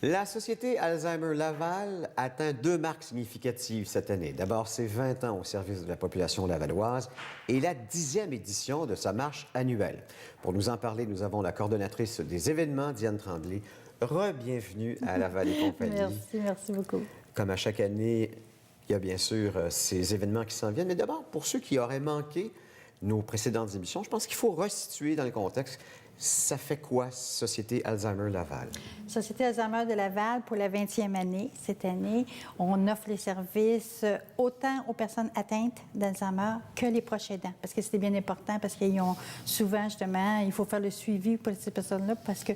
La Société Alzheimer Laval atteint deux marques significatives cette année. D'abord, ses 20 ans au service de la population lavalloise et la 10e édition de sa marche annuelle. Pour nous en parler, nous avons la coordonnatrice des événements, Diane Tremblay. Re-bienvenue à Laval et compagnie. Merci beaucoup. Comme à chaque année, il y a bien sûr ces événements qui s'en viennent. Mais d'abord, pour ceux qui auraient manqué nos précédentes émissions, je pense qu'il faut resituer dans le contexte. Ça fait quoi, Société Alzheimer Laval? Société Alzheimer de Laval, pour la 20e année, cette année, on offre les services autant aux personnes atteintes d'Alzheimer que les proches aidants. Parce que c'était bien important, parce qu'ils ont souvent, justement, il faut faire le suivi pour ces personnes-là, parce que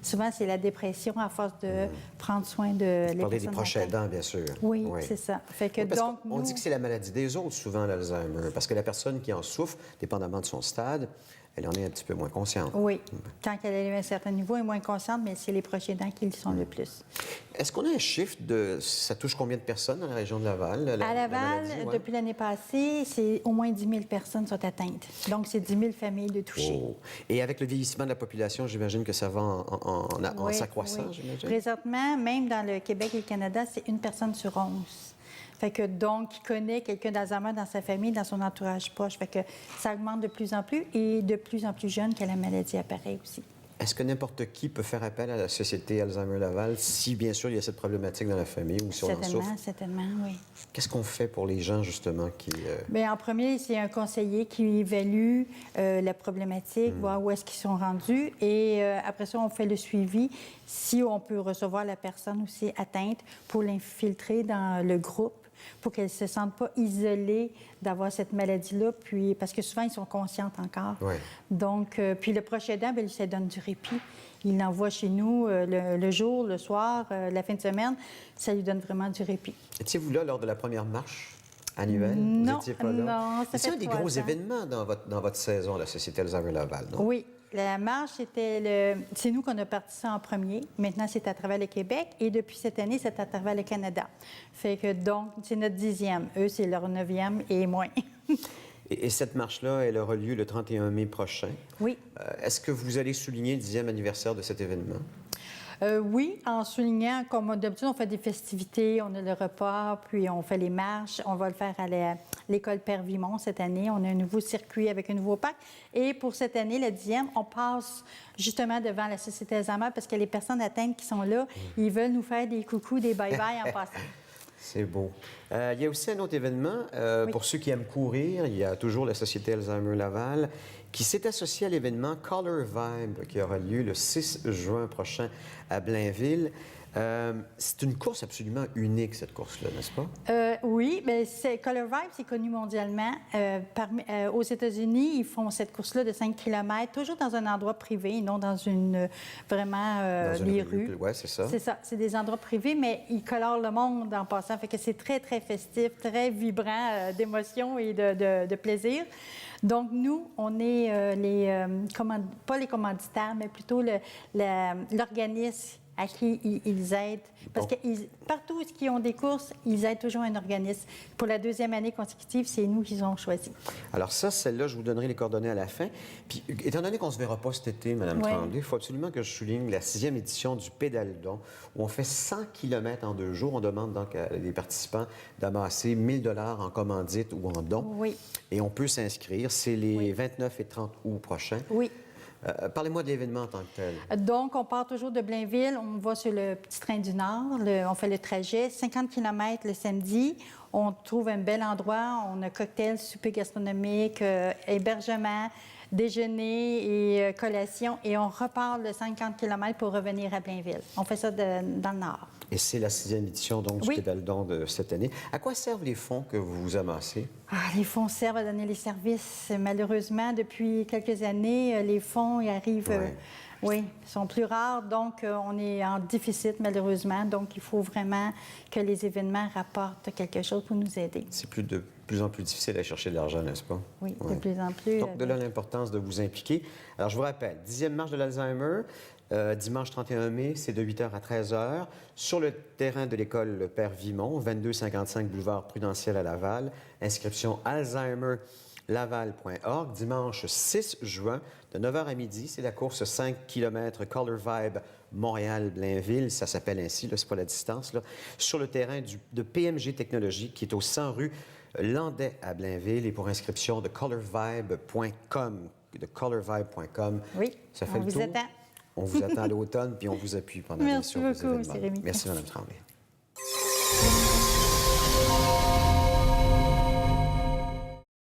souvent, c'est la dépression à force de prendre soin de Vous parlez des proches aidants, bien sûr. Oui, c'est ça. Fait que donc, on dit que c'est la maladie des autres, souvent, l'Alzheimer, parce que la personne qui en souffre, dépendamment de son stade, elle en est un petit peu moins consciente. Oui. Tant qu'elle est à un certain niveau, elle est moins consciente, mais c'est les proches aidants qui le sont le plus. Est-ce qu'on a un chiffre de... Ça touche combien de personnes dans la région de Laval? À Laval, depuis l'année passée, c'est au moins 10 000 personnes sont atteintes. Donc, c'est 10 000 familles de touchées. Oh. Et avec le vieillissement de la population, j'imagine que ça va en s'accroissant, oui. j'imagine? Présentement, même dans le Québec et le Canada, c'est une personne sur 11. Fait que donc, il connaît quelqu'un d'Alzheimer dans sa famille, dans son entourage proche. Fait que ça augmente de plus en plus et de plus en plus jeune que la maladie apparaît aussi. Est-ce que n'importe qui peut faire appel à la Société Alzheimer Laval si, bien sûr, il y a cette problématique dans la famille ou si on en souffre? Certainement, oui. Qu'est-ce qu'on fait pour les gens, justement, qui... Bien, en premier, c'est un conseiller qui évalue la problématique, voir où est-ce qu'ils sont rendus. Et après ça, on fait le suivi. Si on peut recevoir la personne aussi atteinte pour l'infiltrer dans le groupe, pour qu'elle ne se sente pas isolée d'avoir cette maladie-là, puis parce que souvent, ils sont conscients encore. Oui. Donc, puis le proche aidant, bien, lui, ça donne du répit. Il l'envoie chez nous le jour, le soir, la fin de semaine. Ça lui donne vraiment du répit. Étiez-vous là lors de la première marche annuelle? Non, vous n'étiez pas là? non, ça c'est fait un des 3 gros ans. événements dans votre saison, la Société Alzheimer Laval, non? Oui. La marche, c'est nous qu'on a parti ça en premier. Maintenant, c'est à travers le Québec. Et depuis cette année, c'est à travers le Canada. Fait que donc, c'est notre 10e. Eux, c'est leur 9e et moins. Et cette marche-là, elle aura lieu le 31 mai prochain. Oui. Est-ce que vous allez souligner le 10e anniversaire de cet événement? Oui, en soulignant, comme d'habitude, on fait des festivités, on a le repas, puis on fait les marches. On va le faire à l'école Père Vimont cette année. On a un nouveau circuit avec un nouveau parc. Et pour cette année, le 10e, on passe justement devant la Société Alzheimer parce que les personnes atteintes qui sont là, ils veulent nous faire des coucous, des bye-bye en passant. C'est beau. Il y a aussi un autre événement. Oui. Pour ceux qui aiment courir, il y a toujours la Société Alzheimer Laval qui s'est associée à l'événement Color Vibe qui aura lieu le 6 juin prochain à Blainville. C'est une course absolument unique, cette course-là, n'est-ce pas? Oui, bien, Color Vibe, c'est connu mondialement. Aux États-Unis, ils font cette course-là de 5 km, toujours dans un endroit privé, non dans les rues. Oui, c'est ça. C'est ça, c'est des endroits privés, mais ils colorent le monde en passant. Fait que c'est très, très festif, très vibrant d'émotion et de plaisir. Donc, nous, on est pas les commanditaires, mais plutôt l'organisme à qui ils aident. Parce que partout où ils ont des courses, ils aident toujours un organisme. Pour la 2e année consécutive, c'est nous qu'ils ont choisi. Alors ça, celle-là, je vous donnerai les coordonnées à la fin. Puis, étant donné qu'on ne se verra pas cet été, Mme Tremblay, il faut absolument que je souligne la 6e édition du Pédale-Don, où on fait 100 km en 2 jours. On demande donc à les participants d'amasser 1 000 $ en commandite ou en don. Oui. Et on peut s'inscrire. C'est les 29 et 30 août prochains. Oui. Parlez-moi de l'événement en tant que tel. Donc, on part toujours de Blainville, on va sur le petit train du Nord, on fait le trajet, 50 km le samedi. On trouve un bel endroit, on a cocktail, souper gastronomique, hébergement, déjeuner et collation, et on repart le 50 km pour revenir à Blainville. On fait ça dans le Nord. Et c'est la 6e édition donc, du Oui. Pédale-Don de cette année. À quoi servent les fonds que vous amassez? Les fonds servent à donner les services. Malheureusement, depuis quelques années, les fonds ils arrivent... Oui, sont plus rares, donc on est en déficit malheureusement. Donc, il faut vraiment que les événements rapportent quelque chose pour nous aider. C'est de plus en plus difficile à chercher de l'argent, n'est-ce pas? Oui, de plus en plus. Donc, de là l'importance de vous impliquer. Alors, je vous rappelle, 10e marche de l'Alzheimer, dimanche 31 mai, c'est de 8h à 13h, sur le terrain de l'école Père Vimont, 2255 boulevard Prudentiel à Laval. Inscription Alzheimer laval.org, dimanche 6 juin, de 9h à midi. C'est la course 5 km Color Vibe Montréal-Blainville. Ça s'appelle ainsi, c'est pas la distance, là, sur le terrain de PMG Technologies, qui est au 100 rue Landais à Blainville. Et pour inscription, de colorvibe.com. Oui, Ça fait on le vous tour. attend. On vous attend à l'automne, puis on vous appuie pendant Merci bien sûr, beaucoup, vos M. événements. Rémy. Merci, Mme Tremblay.